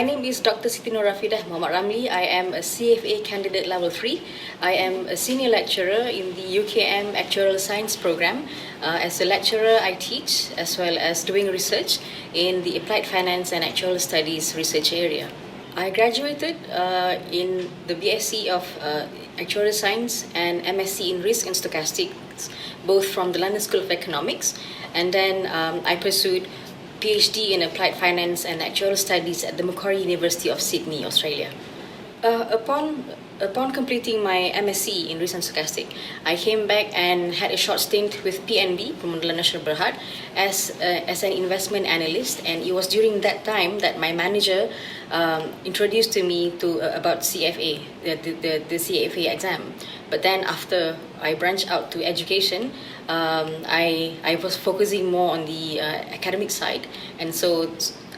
My name is Dr. Siti Norafidah Muhammad Ramli. I am a CFA Candidate Level 3. I am a senior lecturer in the UKM Actuarial Science Program. As a lecturer, I teach as well as doing research in the Applied Finance and Actuarial Studies research area. I graduated in the BSc of Actuarial Science and MSc in Risk and Stochastics, both from the London School of Economics, and then I pursued PhD in Applied Finance and Actuarial Studies at the Macquarie University of Sydney, Australia. Upon completing my MSc in Risk and Stochastic, I came back and had a short stint with PNB, Pemandulan Nasional Berhad, as an investment analyst. And it was during that time that my manager introduced to me about CFA, the CFA exam. But then after I branched out to education, I was focusing more on the academic side,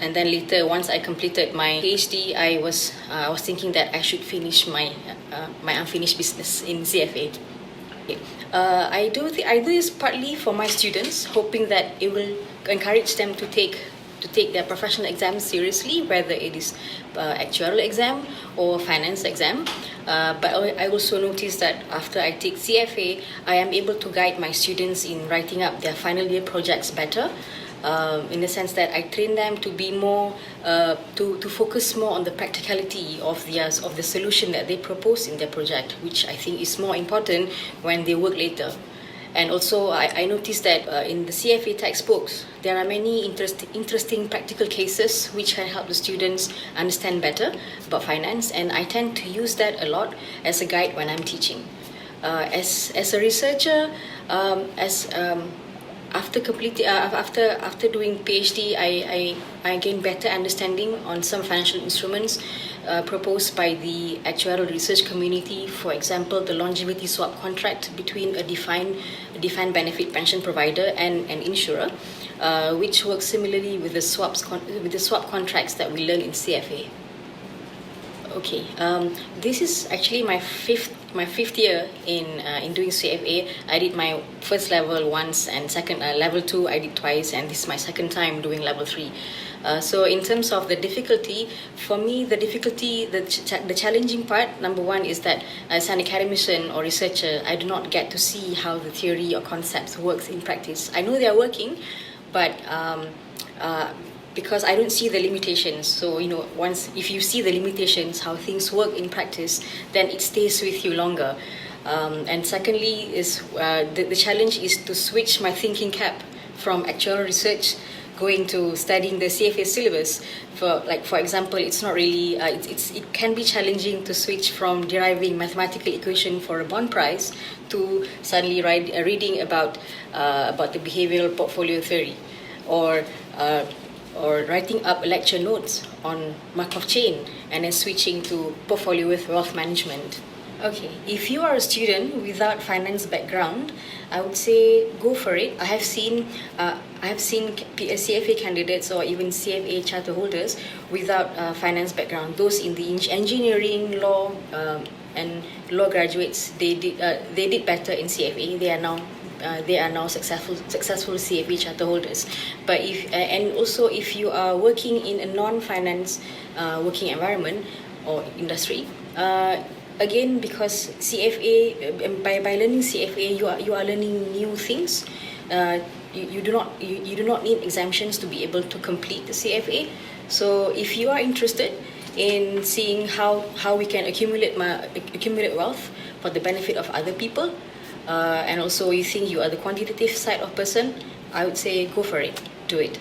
and then later, once I completed my PhD, I was thinking that I should finish my unfinished business in CFA. I do this partly for my students, hoping that it will encourage them to take their professional exams seriously, whether it is actuarial exam or finance exam. But I also noticed that after I take CFA, I am able to guide my students in writing up their final year projects better. In the sense that I train them to be more, to focus more on the practicality of the solution that they propose in their project, which I think is more important when they work later. And also, I noticed that in the CFA textbooks, there are many interesting practical cases which can help the students understand better about finance, and I tend to use that a lot as a guide when I'm teaching. As a researcher, after doing PhD, I gained better understanding on some financial instruments proposed by the actuarial research community. For example, the longevity swap contract between a defined benefit pension provider and an insurer, which works similarly with the swap contracts that we learn in CFA. Okay, this is actually my fifth year in doing CFA. I did my first level once, and second level 2 I did twice, and this is my second time doing level 3. So in terms of the difficulty, for me the challenging part, number one, is that as an academician or researcher, I do not get to see how the theory or concepts works in practice. I know they are working, but because I don't see the limitations. So, if you see the limitations, how things work in practice, then it stays with you longer. And secondly, the challenge is to switch my thinking cap from actuarial research going to studying the CFA syllabus. For example, it's not really, it can be challenging to switch from deriving mathematical equation for a bond price to suddenly reading about the behavioral portfolio theory, or writing up lecture notes on Markov chain, and then switching to portfolio with wealth management. Okay, if you are a student without finance background, I would say go for it. I have seen CFA candidates or even CFA charter holders without finance background. Those in the engineering, law, and law graduates, they did better in CFA. They are now successful CFA charter holders. But if you are working in a non-finance working environment or industry, again, because CFA, by learning CFA, you are learning new things. You do not need exemptions to be able to complete the CFA. So if you are interested in seeing how we can accumulate wealth for the benefit of other people, and also you think you are the quantitative side of person, I would say go for it, do it.